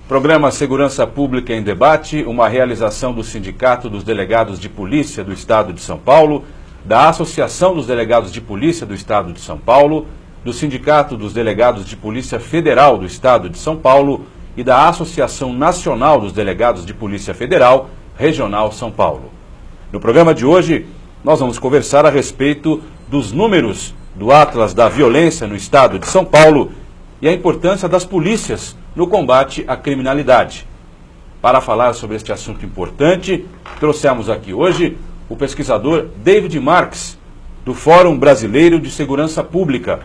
Programa Segurança Pública em Debate, uma realização do Sindicato dos Delegados de Polícia do Estado de São Paulo, da Associação dos Delegados de Polícia do Estado de São Paulo, do Sindicato dos Delegados de Polícia Federal do Estado de São Paulo e da Associação Nacional dos Delegados de Polícia Federal, Regional São Paulo. No programa de hoje, nós vamos conversar a respeito dos números do Atlas da Violência no Estado de São Paulo e a importância das polícias no combate à criminalidade. Para falar sobre este assunto importante, trouxemos aqui hoje o pesquisador David Marques, do Fórum Brasileiro de Segurança Pública.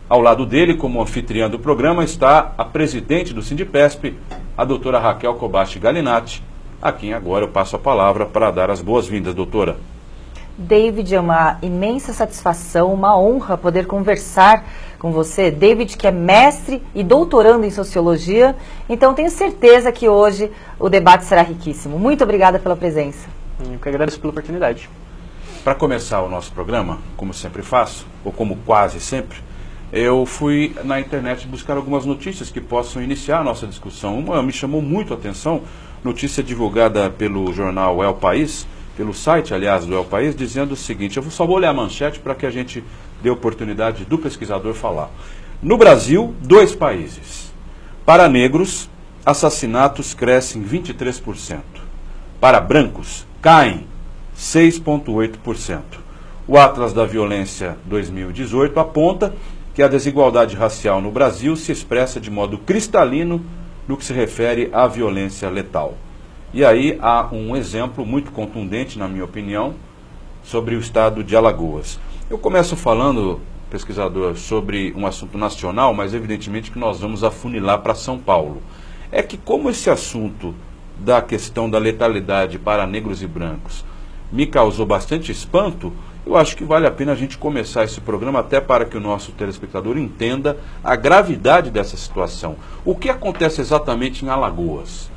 Ao lado dele, como anfitriã do programa, está a presidente do Sindipesp, a doutora Raquel Kobashi Galinatti, a quem agora eu passo a palavra para dar as boas-vindas, doutora. David, é uma imensa satisfação, uma honra poder conversar com você. David, que é mestre e doutorando em Sociologia, então tenho certeza que hoje o debate será riquíssimo. Muito obrigada pela presença. Eu que agradeço pela oportunidade. Para começar o nosso programa, como sempre faço, ou como quase sempre, eu fui na internet buscar algumas notícias que possam iniciar a nossa discussão. Uma me chamou muito a atenção, notícia divulgada pelo jornal El País, pelo site, aliás, do El País, dizendo o seguinte: eu só vou ler a manchete para que a gente dê oportunidade do pesquisador falar. No Brasil, 2 países. Para negros, assassinatos crescem 23%. Para brancos, caem 6,8%. O Atlas da Violência 2018 aponta que a desigualdade racial no Brasil se expressa de modo cristalino no que se refere à violência letal. E aí há um exemplo muito contundente, na minha opinião, sobre o estado de Alagoas. Eu começo falando, pesquisador, sobre um assunto nacional, mas evidentemente que nós vamos afunilar para São Paulo. É que como esse assunto da questão da letalidade para negros e brancos me causou bastante espanto, eu acho que vale a pena a gente começar esse programa até para que o nosso telespectador entenda a gravidade dessa situação. O que acontece exatamente em Alagoas?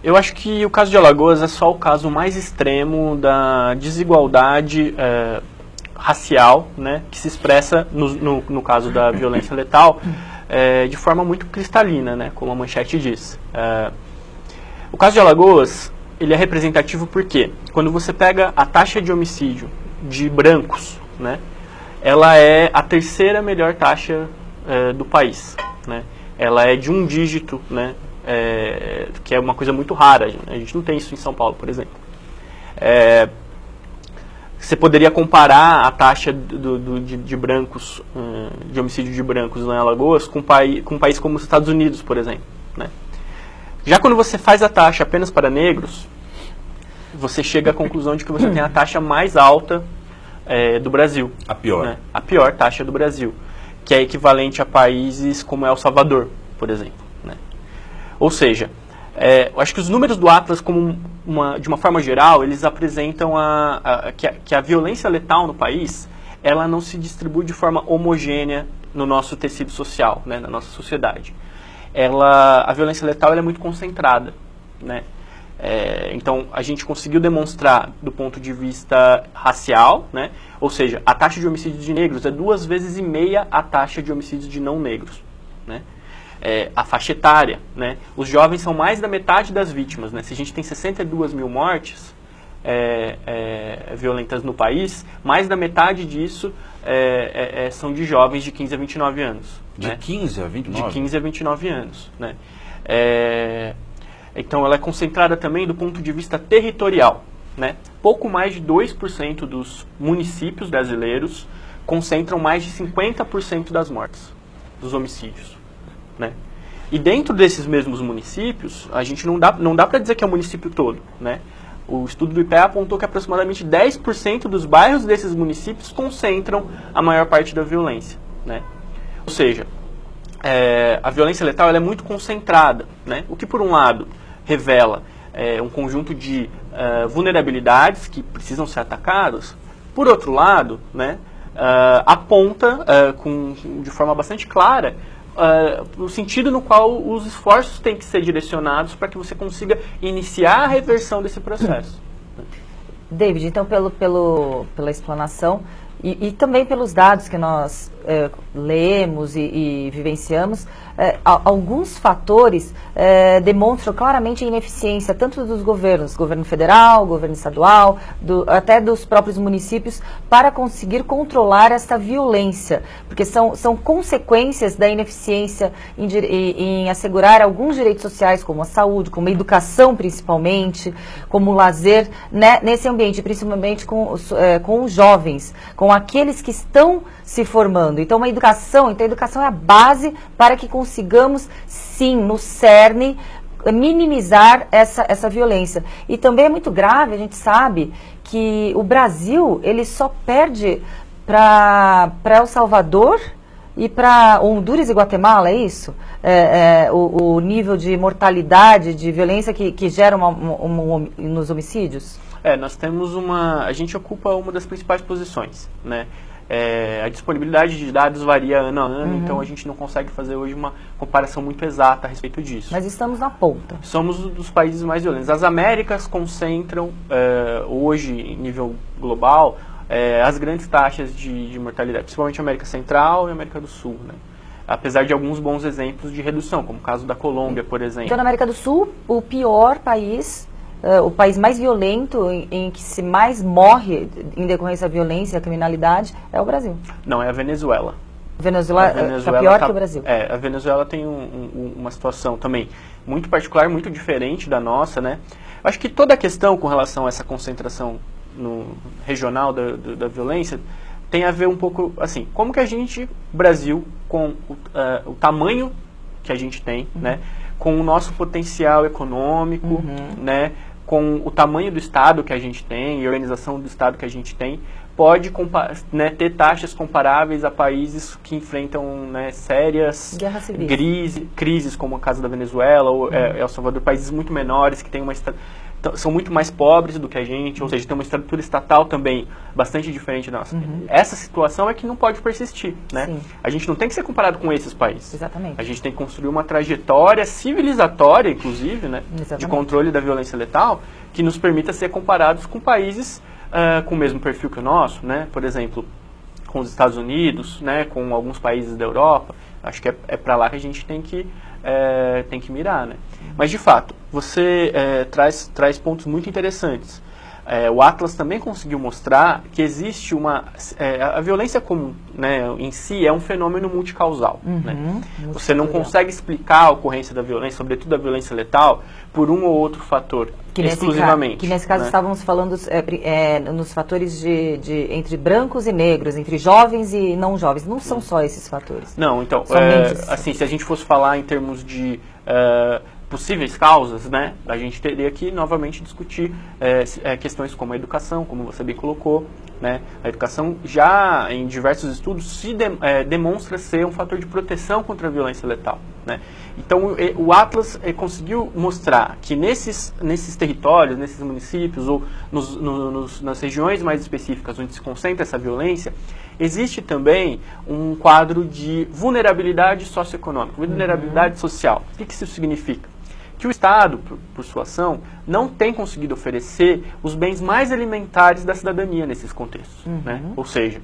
Eu acho que o caso de Alagoas é só o caso mais extremo da desigualdade racial, né, que se expressa no caso da violência letal de forma muito cristalina, né, como a manchete diz. O caso de Alagoas, ele é representativo porque quando você pega a taxa de homicídio de brancos, né, ela é a terceira melhor taxa do país, né. Ela é de um dígito, né, que é uma coisa muito rara. A gente não tem isso em São Paulo, por exemplo. Você poderia comparar a taxa de brancos, de homicídio de brancos em Alagoas com um país como os Estados Unidos, por exemplo, né? Já quando você faz a taxa apenas para negros, você chega à conclusão de que você tem a taxa mais alta do Brasil. A pior. Né? A pior taxa do Brasil, que é equivalente a países como El Salvador, por exemplo. Né? Ou seja, eu acho que os números do Atlas, de uma forma geral, eles apresentam que a violência letal no país, ela não se distribui de forma homogênea no nosso tecido social, né, na nossa sociedade. A violência letal ela é muito concentrada, né? Então, a gente conseguiu demonstrar do ponto de vista racial, né? Ou seja, a taxa de homicídios de negros é 2,5 vezes a taxa de homicídios de não negros, né? A faixa etária, né? Os jovens são mais da metade das vítimas, né? Se a gente tem 62 mil mortes violentas no país, mais da metade disso são de jovens de 15 a 29 anos. De né? 15 a 29? De 15 a 29 anos. Né? Então, ela é concentrada também do ponto de vista territorial. Né? Pouco mais de 2% dos municípios brasileiros concentram mais de 50% das mortes, dos homicídios. Né? E dentro desses mesmos municípios, a gente não dá para dizer que é o município todo. Né? O estudo do IPEA apontou que aproximadamente 10% dos bairros desses municípios concentram a maior parte da violência. Né? Ou seja, a violência letal ela é muito concentrada, né? O que, por um lado, revela um conjunto de vulnerabilidades que precisam ser atacadas. Por outro lado, né, aponta de forma bastante clara o sentido no qual os esforços têm que ser direcionados para que você consiga iniciar a reversão desse processo. David, então pela explanação e também pelos dados que nós lemos e vivenciamos, alguns fatores demonstram claramente a ineficiência tanto dos governos, governo federal, governo estadual, até dos próprios municípios, para conseguir controlar essa violência, porque são consequências da ineficiência em assegurar alguns direitos sociais, como a saúde, como a educação principalmente, como o lazer, né, nesse ambiente, principalmente com os jovens, com aqueles que estão se formando. Então, a educação é a base para que consigamos, sim, no cerne, minimizar essa violência. E também é muito grave, a gente sabe que o Brasil, ele só perde para El Salvador e para Honduras e Guatemala, é isso? O nível de mortalidade, de violência que gera nos homicídios? Nós temos a gente ocupa uma das principais posições, né? A disponibilidade de dados varia ano a ano, então a gente não consegue fazer hoje uma comparação muito exata a respeito disso. Mas estamos na ponta. Somos dos países mais violentos. As Américas concentram, hoje, em nível global, as grandes taxas de mortalidade, principalmente a América Central e a América do Sul, né? Apesar de alguns bons exemplos de redução, como o caso da Colômbia, por exemplo. Então, na América do Sul, o pior país... o país mais violento, em que se mais morre em decorrência da violência e a criminalidade, é o Brasil. Não, é a Venezuela. Venezuela está pior que o Brasil. A Venezuela tem uma situação também muito particular, muito diferente da nossa, né? Eu acho que toda a questão com relação a essa concentração regional da violência tem a ver um pouco, assim, como que a gente, Brasil, com o tamanho que a gente tem, né? Com o nosso potencial econômico, né? Com o tamanho do Estado que a gente tem e a organização do Estado que a gente tem, pode ter taxas comparáveis a países que enfrentam, né, sérias crises, como o caso da Venezuela ou El Salvador, países muito menores que têm são muito mais pobres do que a gente, ou seja, tem uma estrutura estatal também bastante diferente da nossa. Essa situação é que não pode persistir, né? Sim. A gente não tem que ser comparado com esses países. Exatamente. A gente tem que construir uma trajetória civilizatória, inclusive, né, de controle da violência letal, que nos permita ser comparados com países com o mesmo perfil que o nosso, né? Por exemplo, com os Estados Unidos, né, com alguns países da Europa. Acho que é para lá que a gente tem que mirar, né? Mas, de fato, você traz pontos muito interessantes. O Atlas também conseguiu mostrar que existe a violência comum, né, em si é um fenômeno multicausal. Né? Você não consegue explicar a ocorrência da violência, sobretudo a violência letal, por um ou outro fator, exclusivamente. Que nesse caso, né, estávamos falando nos fatores entre brancos e negros, entre jovens e não jovens. Não são só esses fatores. Não, então, assim, se a gente fosse falar em termos de possíveis causas, né, a gente teria que novamente discutir questões como a educação, como você bem colocou, né? A educação já em diversos estudos demonstra ser um fator de proteção contra a violência letal, né? Então o Atlas conseguiu mostrar que nesses territórios, nesses municípios ou nas regiões mais específicas onde se concentra essa violência, existe também um quadro de vulnerabilidade socioeconômica, vulnerabilidade social. O que isso significa? Que o Estado, por sua ação, não tem conseguido oferecer os bens mais elementares da cidadania nesses contextos. Né? Ou seja,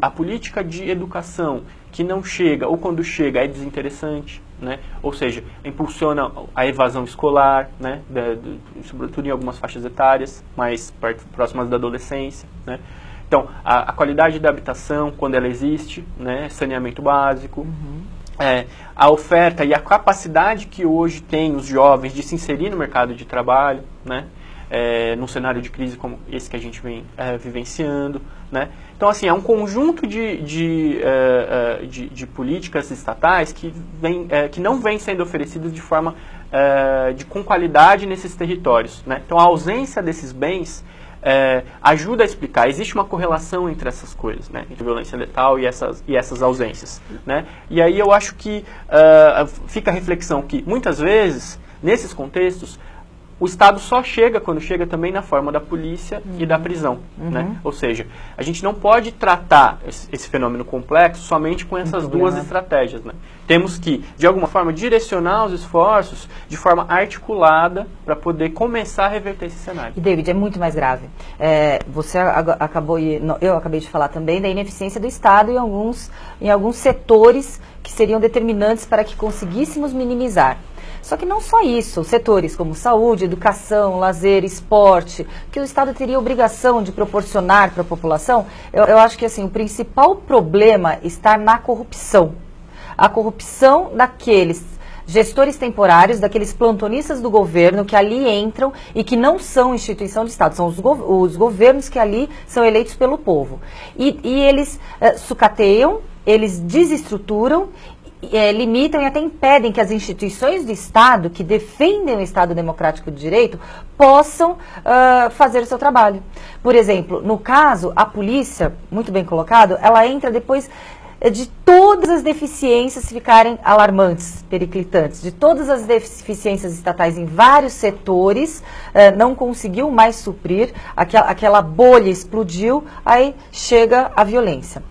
a política de educação que não chega, ou quando chega é desinteressante, né? Ou seja, impulsiona a evasão escolar, né? Sobretudo em algumas faixas etárias, mais próximas da adolescência. Né? Então, a qualidade da habitação, quando ela existe, né? Saneamento básico, a oferta e a capacidade que hoje tem os jovens de se inserir no mercado de trabalho, né? Num cenário de crise como esse que a gente vem vivenciando, né? Então, assim, é um conjunto de políticas estatais que não vem sendo oferecidas de forma com qualidade nesses territórios, né? Então, a ausência desses bens ajuda a explicar. Existe uma correlação entre essas coisas, né? Entre violência letal e essas ausências, né? E aí eu acho que fica a reflexão que, muitas vezes, nesses contextos, o Estado só chega, quando chega também, na forma da polícia e da prisão. Né? Ou seja, a gente não pode tratar esse fenômeno complexo somente com essas duas estratégias. Né? Temos que, de alguma forma, direcionar os esforços de forma articulada para poder começar a reverter esse cenário. E, David, é muito mais grave. Você acabou, eu acabei de falar também da ineficiência do Estado em alguns setores que seriam determinantes para que conseguíssemos minimizar. Só que não só isso, setores como saúde, educação, lazer, esporte, que o Estado teria obrigação de proporcionar para a população, eu acho que assim, o principal problema está na corrupção. A corrupção daqueles gestores temporários, daqueles plantonistas do governo que ali entram e que não são instituição de Estado, são os governos que ali são eleitos pelo povo. E eles sucateiam, eles desestruturam, limitam e até impedem que as instituições do Estado, que defendem o Estado democrático de direito, possam fazer o seu trabalho. Por exemplo, no caso, a polícia, muito bem colocado, ela entra depois de todas as deficiências ficarem alarmantes, periclitantes, de todas as deficiências estatais em vários setores, não conseguiu mais suprir, aquela bolha explodiu, aí chega a violência.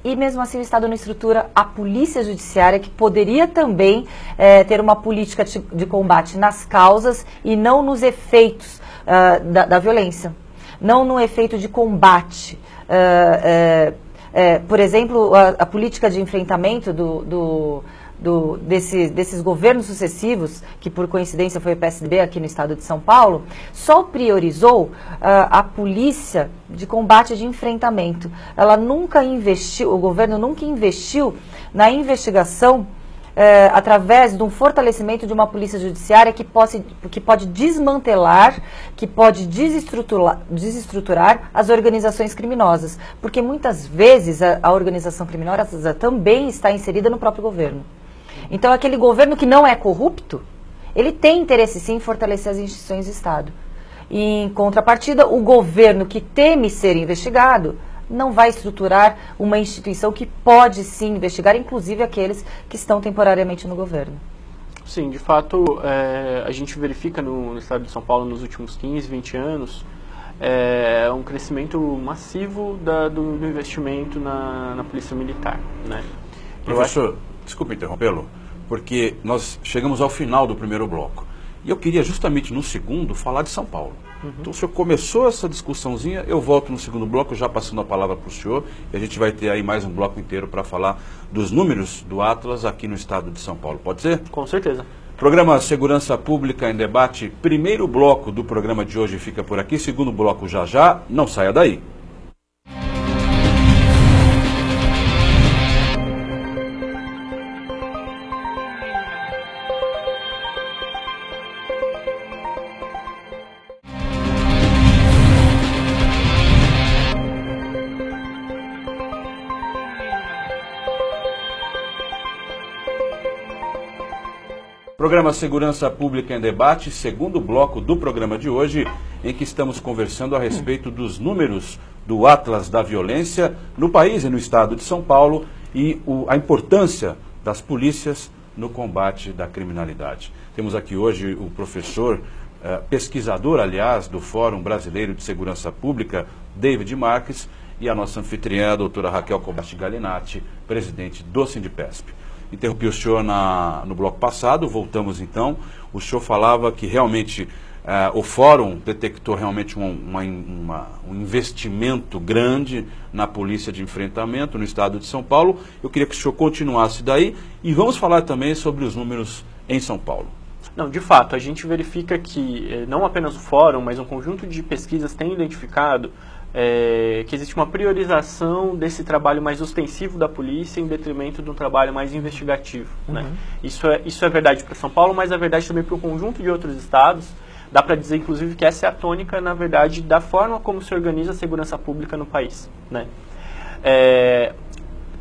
E mesmo assim o Estado não estrutura a polícia judiciária, que poderia também ter uma política de combate nas causas e não nos efeitos da violência, não no efeito de combate. Por exemplo, a política de enfrentamento desses governos sucessivos, que por coincidência foi o PSDB aqui no estado de São Paulo, só priorizou a polícia de combate de enfrentamento. Ela nunca investiu, o governo nunca investiu na investigação através de um fortalecimento de uma polícia judiciária que pode desmantelar, que pode desestruturar as organizações criminosas. Porque muitas vezes a organização criminosa também está inserida no próprio governo. Então, aquele governo que não é corrupto, ele tem interesse sim em fortalecer as instituições do Estado. E, em contrapartida, o governo que teme ser investigado não vai estruturar uma instituição que pode sim investigar, inclusive aqueles que estão temporariamente no governo. Sim, de fato, a gente verifica no estado de São Paulo nos últimos 15, 20 anos um crescimento massivo do investimento na polícia militar. Né? Professor, desculpe interrompê-lo, porque nós chegamos ao final do primeiro bloco. E eu queria justamente no segundo falar de São Paulo. Então o senhor começou essa discussãozinha, eu volto no segundo bloco, já passando a palavra para o senhor, e a gente vai ter aí mais um bloco inteiro para falar dos números do Atlas aqui no estado de São Paulo. Pode ser? Com certeza. Programa Segurança Pública em Debate, primeiro bloco do programa de hoje fica por aqui, segundo bloco já, não saia daí. Programa Segurança Pública em Debate, segundo bloco do programa de hoje, em que estamos conversando a respeito dos números do Atlas da Violência no país e no estado de São Paulo e a importância das polícias no combate da criminalidade. Temos aqui hoje o professor, pesquisador, aliás, do Fórum Brasileiro de Segurança Pública, David Marques, e a nossa anfitriã, a doutora Raquel Kobayashi Galinatti, presidente do Sindipesp. Interrompi o senhor no bloco passado, voltamos então. O senhor falava que realmente o Fórum detectou realmente um investimento grande na polícia de enfrentamento no estado de São Paulo. Eu queria que o senhor continuasse daí e vamos falar também sobre os números em São Paulo. Não, de fato, a gente verifica que não apenas o Fórum, mas um conjunto de pesquisas tem identificado que existe uma priorização desse trabalho mais ostensivo da polícia em detrimento de um trabalho mais investigativo. Né? Isso é verdade para São Paulo, mas é verdade também para um conjunto de outros estados. Dá para dizer, inclusive, que essa é a tônica, na verdade, da forma como se organiza a segurança pública no país. Né?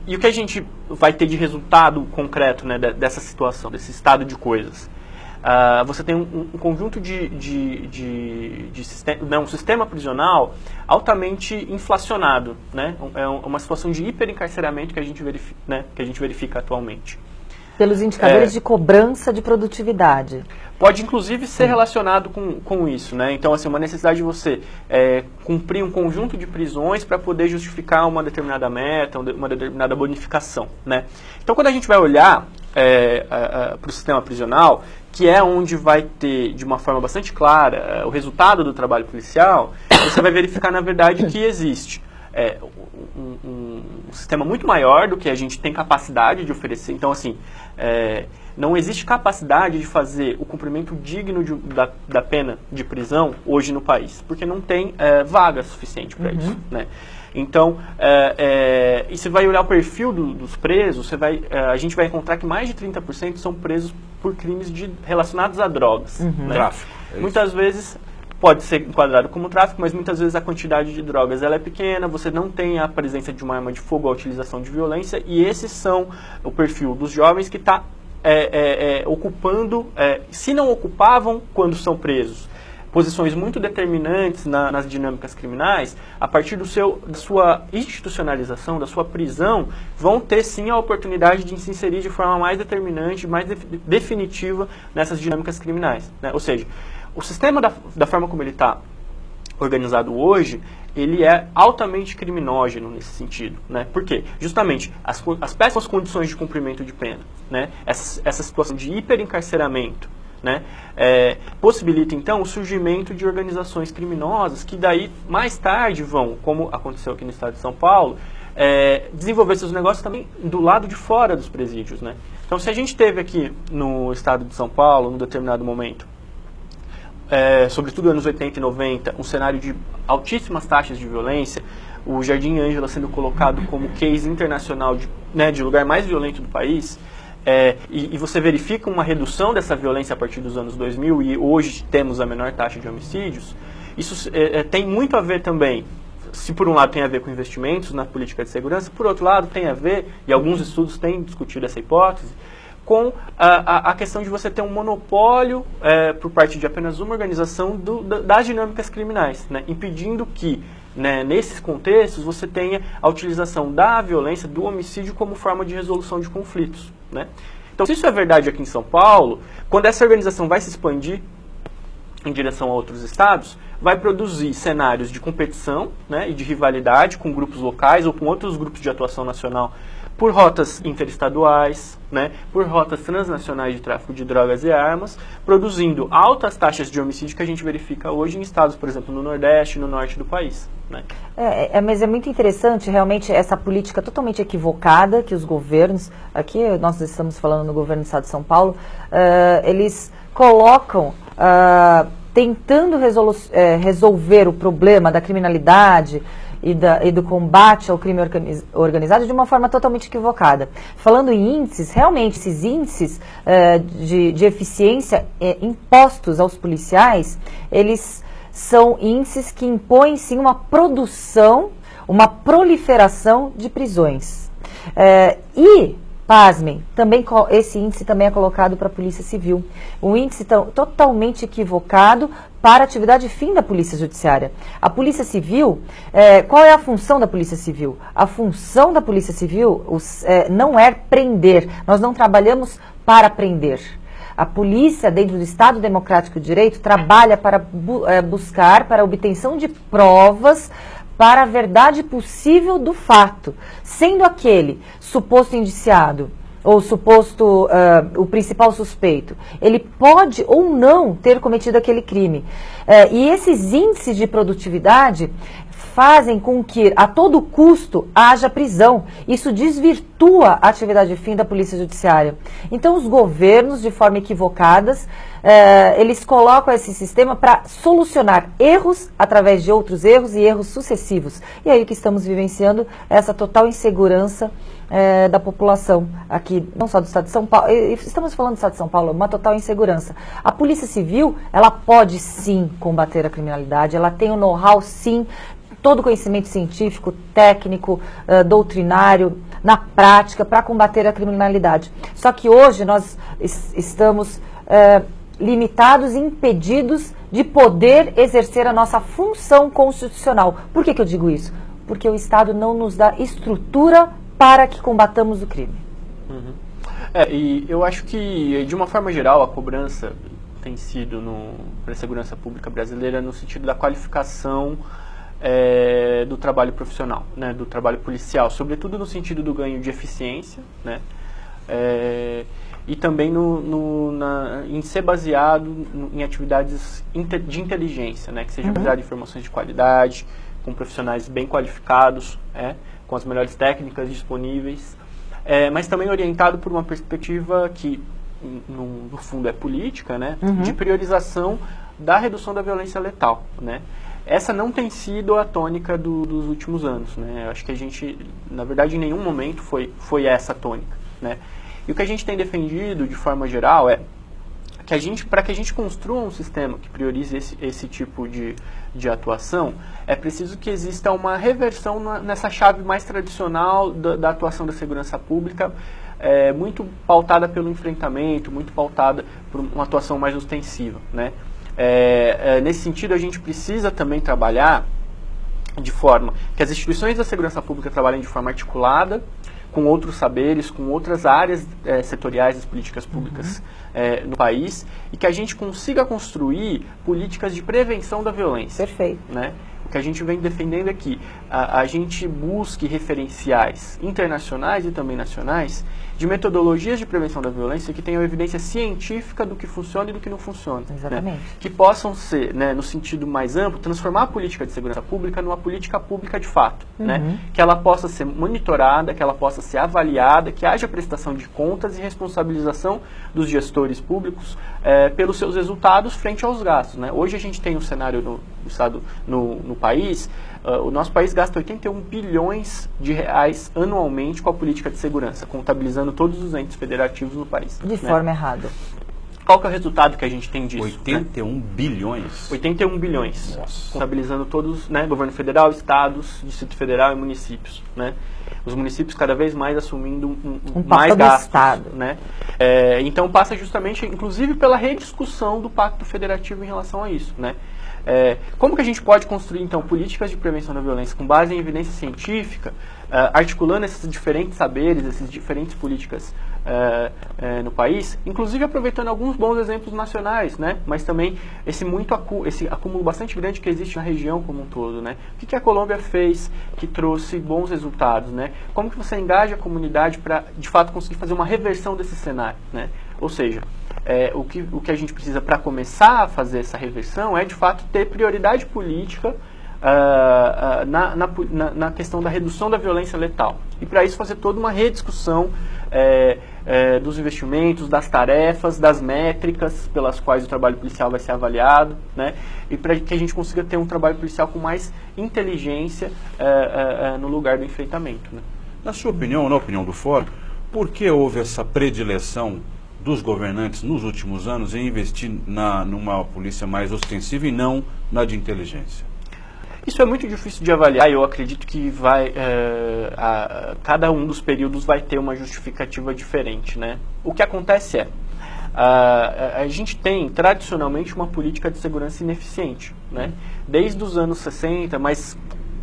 E o que a gente vai ter de resultado concreto, né, dessa situação, desse estado de coisas? Você tem um conjunto um sistema prisional altamente inflacionado, né? É uma situação de hiperencarceramento que a gente verifica atualmente. Pelos indicadores de cobrança de produtividade. Pode, inclusive, ser relacionado com isso, né? Então, assim, uma necessidade de você cumprir um conjunto de prisões para poder justificar uma determinada meta, uma determinada bonificação, né? Então, quando a gente vai olhar para o sistema prisional, que é onde vai ter, de uma forma bastante clara, o resultado do trabalho policial, você vai verificar, na verdade, que existe um sistema muito maior do que a gente tem capacidade de oferecer. Então, assim, não existe capacidade de fazer o cumprimento digno da pena de prisão hoje no país, porque não tem vaga suficiente para isso, né? Então, e você vai olhar o perfil dos presos, a gente vai encontrar que mais de 30% são presos por crimes relacionados a drogas. Né? Tráfico. Muitas vezes pode ser enquadrado como tráfico, mas muitas vezes a quantidade de drogas ela é pequena, você não tem a presença de uma arma de fogo ou a utilização de violência, e esses são o perfil dos jovens que está ocupando, se não ocupavam quando são presos, posições muito determinantes nas dinâmicas criminais, a partir da sua institucionalização, da sua prisão, vão ter sim a oportunidade de se inserir de forma mais determinante, mais definitiva nessas dinâmicas criminais, né? Ou seja, o sistema da forma como ele está organizado hoje, ele é altamente criminógeno nesse sentido, né? Por quê? Justamente as péssimas condições de cumprimento de pena, né? Essa situação de hiperencarceramento, né? Possibilita então o surgimento de organizações criminosas que daí mais tarde vão, como aconteceu aqui no estado de São Paulo, desenvolver seus negócios também do lado de fora dos presídios, né? Então, se a gente teve aqui no estado de São Paulo, num determinado momento, sobretudo anos 80 e 90, um cenário de altíssimas taxas de violência, o Jardim Ângela sendo colocado como case internacional de lugar mais violento do país, e você verifica uma redução dessa violência a partir dos anos 2000 e hoje temos a menor taxa de homicídios, isso tem muito a ver também, se por um lado tem a ver com investimentos na política de segurança, por outro lado tem a ver, e alguns estudos têm discutido essa hipótese, com a questão de você ter um monopólio por parte de apenas uma organização das dinâmicas criminais, né? Impedindo que, né, nesses contextos, você tenha a utilização da violência, do homicídio como forma de resolução de conflitos, né? Então, se isso é verdade aqui em São Paulo, quando essa organização vai se expandir em direção a outros estados, vai produzir cenários de competição, né, e de rivalidade com grupos locais ou com outros grupos de atuação nacional por rotas interestaduais, né, por rotas transnacionais de tráfico de drogas e armas, produzindo altas taxas de homicídio que a gente verifica hoje em estados, por exemplo, no Nordeste e no Norte do país, né? Mas é muito interessante realmente essa política totalmente equivocada que os governos, aqui nós estamos falando no governo do estado de São Paulo, eles colocam tentando resolver o problema da criminalidade e do combate ao crime organizado de uma forma totalmente equivocada. Falando em índices, realmente esses índices de eficiência impostos aos policiais, eles são índices que impõem sim uma produção, uma proliferação de prisões. Pasmem, esse índice também é colocado para a Polícia Civil. Um índice totalmente equivocado para a atividade fim da Polícia Judiciária. A Polícia Civil, qual é a função da Polícia Civil? A função da Polícia Civil não é prender, nós não trabalhamos para prender. A polícia, dentro do Estado Democrático de Direito, trabalha para buscar, para a obtenção de provas para a verdade possível do fato, sendo aquele suposto indiciado ou suposto o principal suspeito, ele pode ou não ter cometido aquele crime. E esses índices de produtividade fazem com que a todo custo haja prisão. Isso desvirtua a atividade fim da Polícia Judiciária. Então os governos, de forma equivocadas, eles colocam esse sistema para solucionar erros através de outros erros e erros sucessivos. E aí que estamos vivenciando essa total insegurança da população aqui, não só do estado de São Paulo, estamos falando do estado de São Paulo, uma total insegurança. A Polícia Civil, ela pode sim combater a criminalidade, ela tem o know-how sim, todo o conhecimento científico, técnico, doutrinário, na prática, para combater a criminalidade. Só que hoje nós estamos limitados e impedidos de poder exercer a nossa função constitucional. Por que eu digo isso? Porque o Estado não nos dá estrutura para que combatamos o crime. E eu acho que, de uma forma geral, a cobrança tem sido para a segurança pública brasileira no sentido da qualificação do trabalho profissional, né, do trabalho policial, sobretudo no sentido do ganho de eficiência, né, e também em ser baseado em atividades de inteligência, né, que seja baseado em informações de qualidade, com profissionais bem qualificados, com as melhores técnicas disponíveis, mas também orientado por uma perspectiva que, no fundo, é política, né, de priorização da redução da violência letal, né. Essa não tem sido a tônica dos últimos anos, né. Eu acho que a gente, na verdade, em nenhum momento foi essa a tônica, né. E o que a gente tem defendido, de forma geral, é que para que a gente construa um sistema que priorize esse tipo de atuação, é preciso que exista uma reversão nessa chave mais tradicional da atuação da segurança pública, muito pautada pelo enfrentamento, muito pautada por uma atuação mais ostensiva, né? Nesse sentido, a gente precisa também trabalhar de forma que as instituições da segurança pública trabalhem de forma articulada, com outros saberes, com outras áreas setoriais das políticas públicas no país, e que a gente consiga construir políticas de prevenção da violência. Perfeito. Né? O que a gente vem defendendo é que a gente busque referenciais internacionais e também nacionais de metodologias de prevenção da violência que tenham evidência científica do que funciona e do que não funciona. Exatamente. Né? Que possam ser, né, no sentido mais amplo, transformar a política de segurança pública numa política pública de fato. Né? Que ela possa ser monitorada, que ela possa ser avaliada, que haja prestação de contas e responsabilização dos gestores públicos pelos seus resultados frente aos gastos. Né? Hoje a gente tem um cenário no Estado, no país, o nosso país gasta 81 bilhões de reais anualmente com a política de segurança, contabilizando todos os entes federativos no país. De forma errada. Qual que é o resultado que a gente tem disso? 81 bilhões? 81 bilhões. Nossa. Contabilizando todos, né, governo federal, estados, Distrito Federal e municípios. Né? Os municípios cada vez mais assumindo mais gastos. Estado. Né? Então passa justamente, inclusive, pela rediscussão do Pacto Federativo em relação a isso. Né? Como que a gente pode construir, então, políticas de prevenção da violência com base em evidência científica, articulando esses diferentes saberes, essas diferentes políticas no país, inclusive aproveitando alguns bons exemplos nacionais, né? Mas também esse acúmulo bastante grande que existe na região como um todo. Né? O que a Colômbia fez que trouxe bons resultados? Né? Como que você engaja a comunidade para, de fato, conseguir fazer uma reversão desse cenário? Né? Ou seja, o que a gente precisa para começar a fazer essa reversão é, de fato, ter prioridade política na questão da redução da violência letal. E, para isso, fazer toda uma rediscussão dos investimentos, das tarefas, das métricas pelas quais o trabalho policial vai ser avaliado, né? E para que a gente consiga ter um trabalho policial com mais inteligência no lugar do enfrentamento. Né? Na sua opinião, ou na opinião do Fórum, por que houve essa predileção dos governantes nos últimos anos em investir numa polícia mais ostensiva e não na de inteligência? Isso é muito difícil de avaliar. Eu acredito que cada um dos períodos vai ter uma justificativa diferente. Né? O que acontece a gente tem tradicionalmente uma política de segurança ineficiente. Né? Desde os anos 60, mas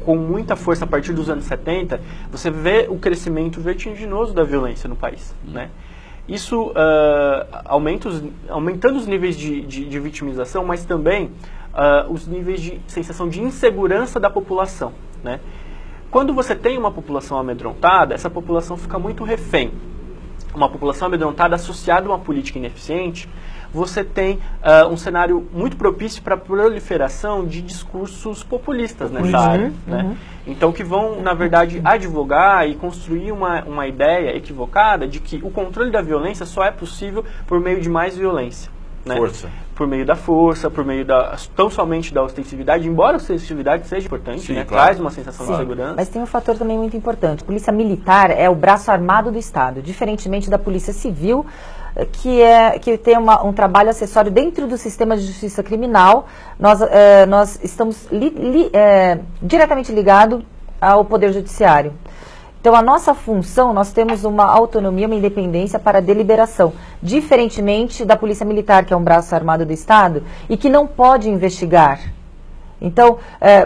com muita força a partir dos anos 70, você vê o crescimento vertiginoso da violência no país. Né? Isso aumentando os níveis de vitimização, mas também os níveis de sensação de insegurança da população. Né? Quando você tem uma população amedrontada, essa população fica muito refém. Uma população amedrontada associada a uma política ineficiente, você tem um cenário muito propício para a proliferação de discursos populistas nessa área. Né? Então, que vão, na verdade, advogar e construir uma ideia equivocada de que o controle da violência só é possível por meio de mais violência. Né? Força. Por meio da força, por meio tão somente da ostensividade, embora a ostensividade seja importante, sim, né? Claro. Traz uma sensação de segurança. Mas tem um fator também muito importante. A polícia militar é o braço armado do Estado, diferentemente da polícia civil, que tem um trabalho acessório dentro do sistema de justiça criminal. Nós estamos diretamente ligados ao Poder Judiciário. Então, a nossa função, nós temos uma autonomia, uma independência para a deliberação, diferentemente da Polícia Militar, que é um braço armado do Estado e que não pode investigar. Então,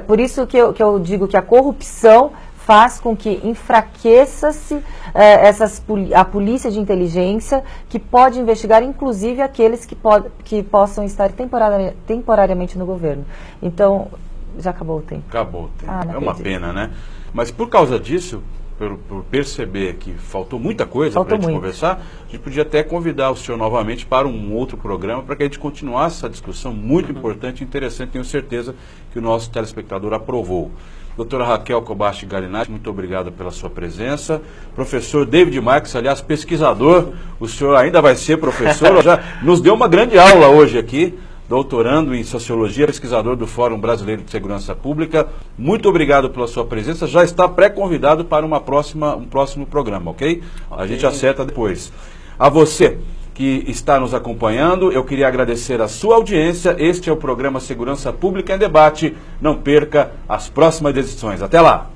por isso que eu digo que a corrupção faz com que enfraqueça-se a polícia de inteligência, que pode investigar, inclusive, aqueles que possam estar temporariamente no governo. Então, já acabou o tempo. Acabou o tempo. Ah, é uma pena, né? Mas por causa disso, por perceber que faltou muita coisa para a gente conversar, a gente podia até convidar o senhor novamente para um outro programa, para que a gente continuasse essa discussão muito importante e interessante. Tenho certeza que o nosso telespectador aprovou. Doutora Raquel Kobashi Galinatti, muito obrigado pela sua presença. Professor David Marques, aliás, pesquisador, o senhor ainda vai ser professor, já nos deu uma grande aula hoje aqui, doutorando em Sociologia, pesquisador do Fórum Brasileiro de Segurança Pública. Muito obrigado pela sua presença, já está pré-convidado para um próximo programa, ok? A gente acerta depois. A você que está nos acompanhando, eu queria agradecer a sua audiência. Este é o programa Segurança Pública em Debate. Não perca as próximas edições. Até lá!